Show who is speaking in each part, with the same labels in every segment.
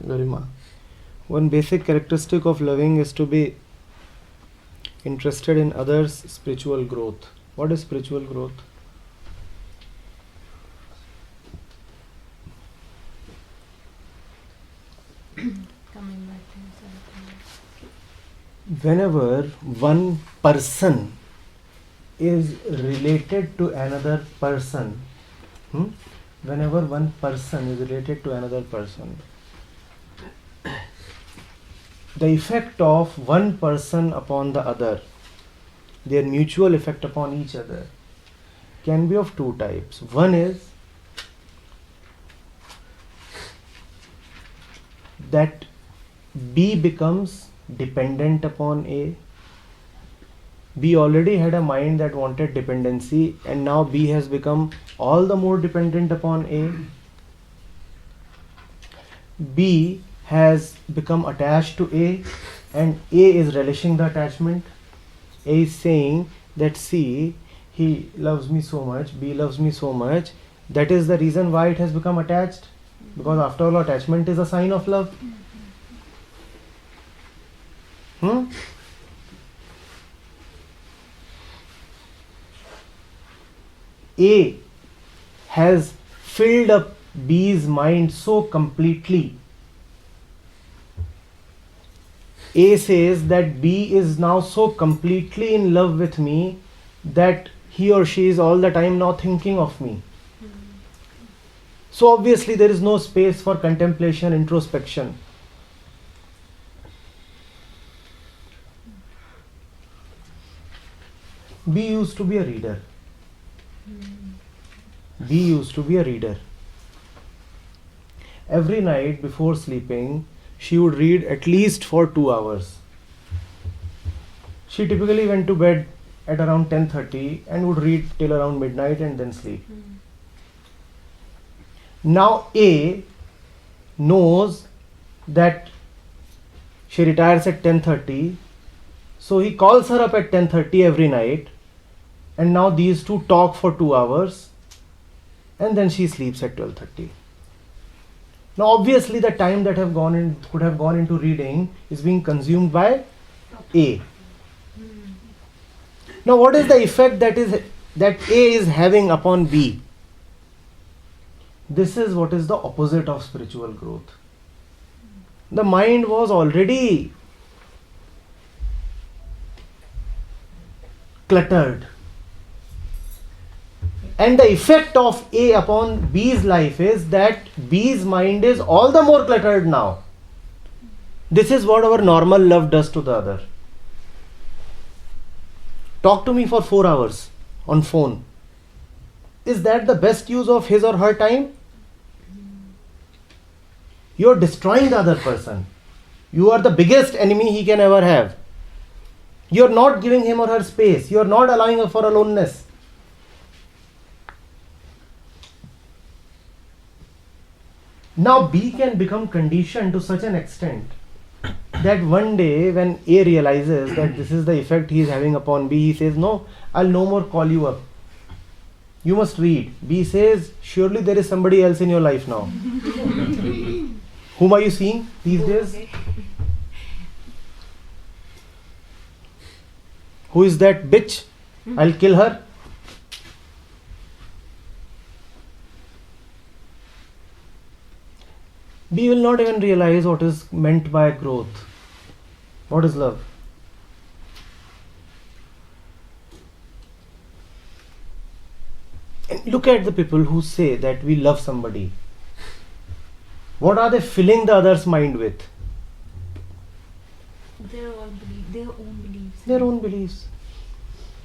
Speaker 1: Garima. One basic characteristic of loving is to be interested in others' spiritual growth. What is spiritual growth?
Speaker 2: Coming back to yourself.
Speaker 1: Whenever one person is related to another person, whenever one person is related to another person, the effect of one person upon the other, their mutual effect upon each other, can be of two types. One is that B becomes dependent upon A. B already had a mind that wanted dependency, and now B has become all the more dependent upon A. B has become attached to A, and A is relishing the attachment. A is saying that, see, he loves me so much, B loves me so much. That is the reason why it has become attached. Because after all, attachment is a sign of love. A has filled up B's mind so completely. A says that B is now so completely in love with me that he or she is all the time now thinking of me. So obviously there is no space for contemplation, introspection. B used to be a reader. B used to be a reader. Every night before sleeping, she would read at least for 2 hours. She typically went to bed at around 10:30 and would read till around midnight and then sleep. Now A knows that she retires at 10:30, so he calls her up at 10:30 every night, and now these two talk for 2 hours, and then she sleeps at 12:30. Now obviously the time that could have gone into reading is being consumed by A. Now what is the effect that A is having upon B? This is what is the opposite of spiritual growth. The mind was already cluttered. And the effect of A upon B's life is that B's mind is all the more cluttered now. This is what our normal love does to the other. Talk to me for 4 hours on phone. Is that the best use of his or her time? You are destroying the other person. You are the biggest enemy he can ever have. You are not giving him or her space. You are not allowing her for aloneness. Now B can become conditioned to such an extent that one day when A realizes that this is the effect he is having upon B, he says, no, I'll no more call you up. You must read. B says, surely there is somebody else in your life now. Whom are you seeing these days? Who is that bitch? I'll kill her. B will not even realize what is meant by growth. What is love? And look at the people who say that we love somebody. What are they filling the other's mind with?
Speaker 2: Their own beliefs.
Speaker 1: Their own beliefs.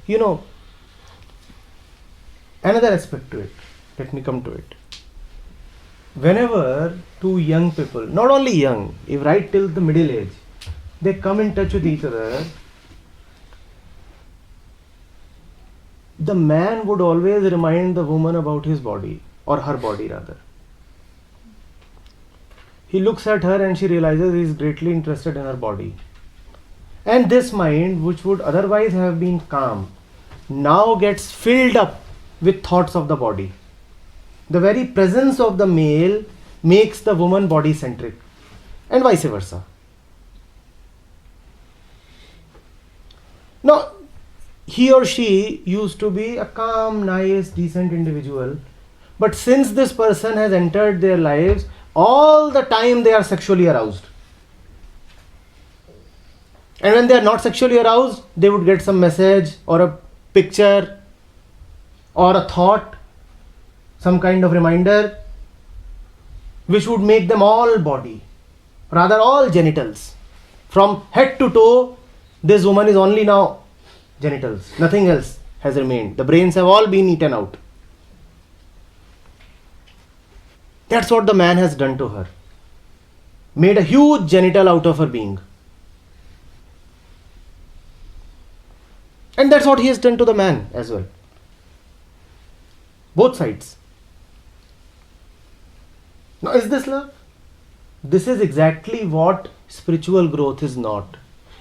Speaker 1: You know, another aspect to it. Let me come to it. Whenever two young people, not only young, if right till the middle age, they come in touch with each other, the man would always remind the woman about his body, or her body rather. He looks at her and she realizes he is greatly interested in her body. And this mind, which would otherwise have been calm, now gets filled up with thoughts of the body. The very presence of the male makes the woman body centric. and vice versa. Now, he or she used to be a calm, nice, decent individual, but since this person has entered their lives, all the time they are sexually aroused. And when they are not sexually aroused, they would get some message or a picture or a thought, some kind of reminder, which would make them all body, rather all genitals. From head to toe, this woman is only now genitals. Nothing else has remained. The brains have all been eaten out. That's what the man has done to her. Made a huge genital out of her being. And that's what he has done to the man as well. Both sides. Now, is this love? This is exactly what spiritual growth is not.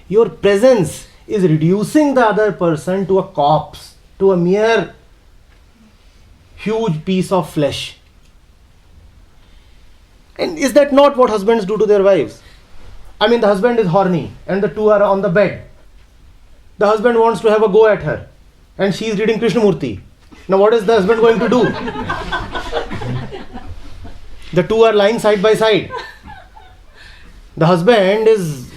Speaker 1: Your presence is reducing the other person to a corpse, to a mere huge piece of flesh. And is that not what husbands do to their wives? I mean, the husband is horny and the two are on the bed. The husband wants to have a go at her and she is reading Krishnamurti. Now what is the husband going to do? The two are lying side by side. The husband is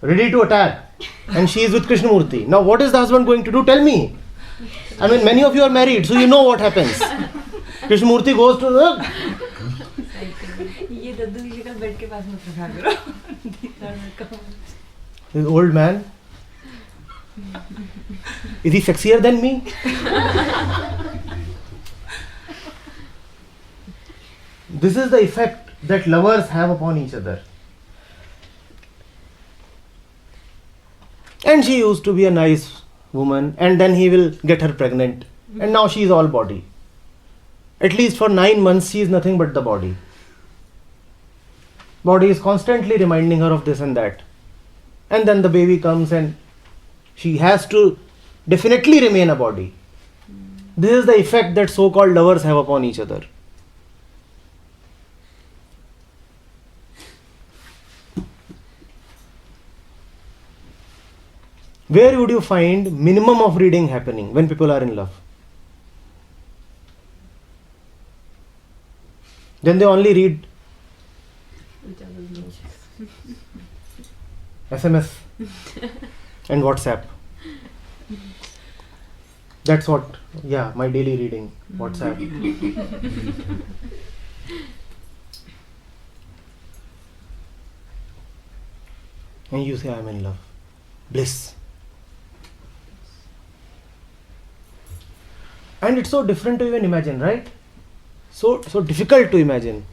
Speaker 1: ready to attack and she is with Krishnamurti. Now what is the husband going to do? Tell me. I mean, many of you are married, so you know what happens. Krishnamurti goes to the...
Speaker 2: ये दद्दू की शक्ल bed के पास मत रखा करो.
Speaker 1: This old man. Is he sexier than me? This is the effect that lovers have upon each other. And she used to be a nice woman, and then he will get her pregnant. And now she is all body. At least for 9 months, she is nothing but the body. Body is constantly reminding her of this and that. And then the baby comes and she has to definitely remain a body. This is the effect that so-called lovers have upon each other. Where would you find minimum of reading happening when people are in love? Then they only read SMS and WhatsApp. That's what, my daily reading, WhatsApp. And you say, I'm in love. Bliss. And it's so different to even imagine, right? So difficult to imagine.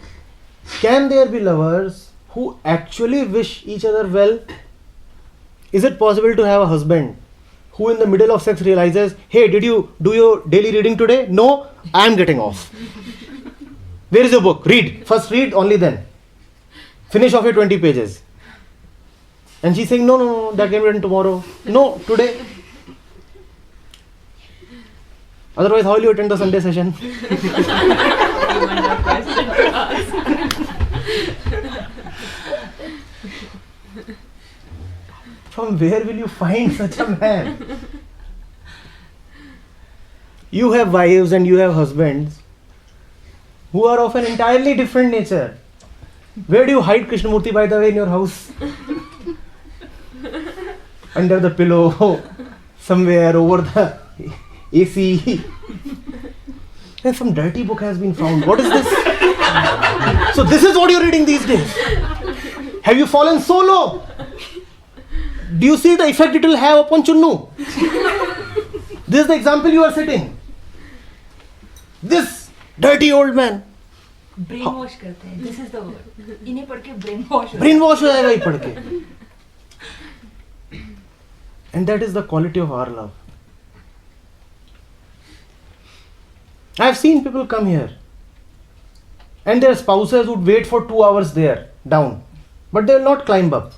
Speaker 1: Can there be lovers who actually wish each other well? Is it possible to have a husband who in the middle of sex realizes, hey, did you do your daily reading today? No, I am getting off. Where is your book? Read. First read, only then. Finish off your 20 pages. And she's saying, no, that can be done tomorrow. No, today. Otherwise, how will you attend the Sunday session? From where will you find such a man? You have wives and you have husbands who are of an entirely different nature. Where do you hide Krishnamurti, by the way, in your house? Under the pillow, somewhere over the AC. And some dirty book has been found. What is this? So this is what you're reading these days. Have you fallen so low? Do you see the effect it will have upon Chunnu? This is the example you are setting. This dirty old man.
Speaker 2: Brainwash करते हैं. This is the word. इन्हें पढ़ के brainwash.
Speaker 1: Brainwash हो जाएगा ही पढ़ के. And that is the quality of our love. I have seen people come here and their spouses would wait for 2 hours there, down. But they will not climb up.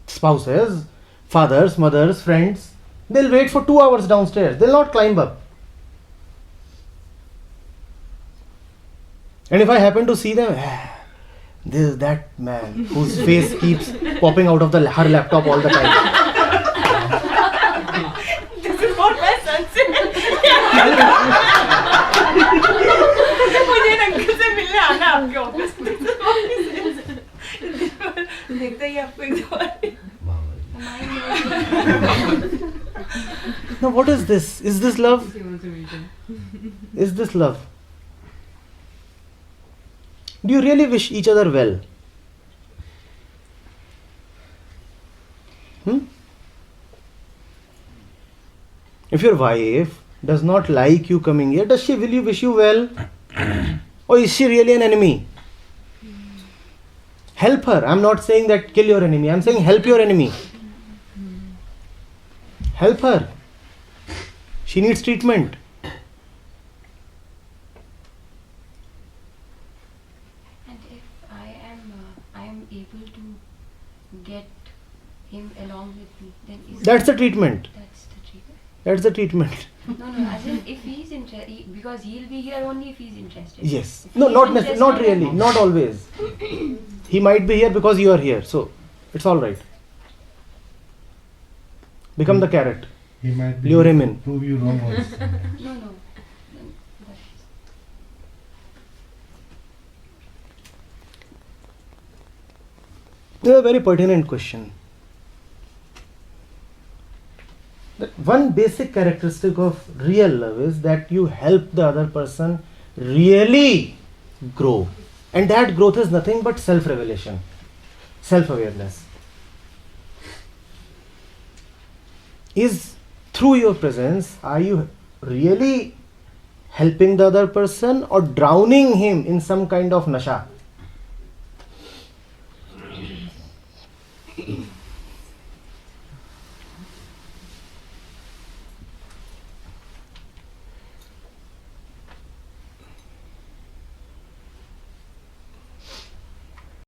Speaker 1: Spouses, fathers, mothers, friends, they'll wait for 2 hours downstairs. They'll not climb up. And if I happen to see them, this is that man whose face keeps popping out of her laptop all the time.
Speaker 2: This is what my son said. मुझे इन uncle से मिलने आना आपके office में. देखते ही आपको एक
Speaker 1: Now what is this? Is this love? Is this love? Do you really wish each other well? If your wife does not like you coming here, does she really wish you well? Or is she really an enemy? Help her. I'm not saying that kill your enemy. I'm saying help your enemy. Help her. She needs treatment.
Speaker 3: And if I am able to get him along with me, then is
Speaker 1: That's the treatment.
Speaker 3: that's the treatment.
Speaker 1: That's the treatment.
Speaker 3: No, as in if he's interested, because he'll be here only if he's interested.
Speaker 1: Yes.
Speaker 3: If
Speaker 1: No,
Speaker 3: he's
Speaker 1: not
Speaker 3: interested,
Speaker 1: not really. Not always. He might be here because you are here. So it's all right. Become the carrot.
Speaker 4: He might be
Speaker 1: Lure him in.
Speaker 4: prove you wrong also.
Speaker 3: No. Then that's
Speaker 1: This is a very pertinent question. That one basic characteristic of real love is that you help the other person really grow. And that growth is nothing but self-revelation, self-awareness. Is through your presence, are you really helping the other person or drowning him in some kind of nasha?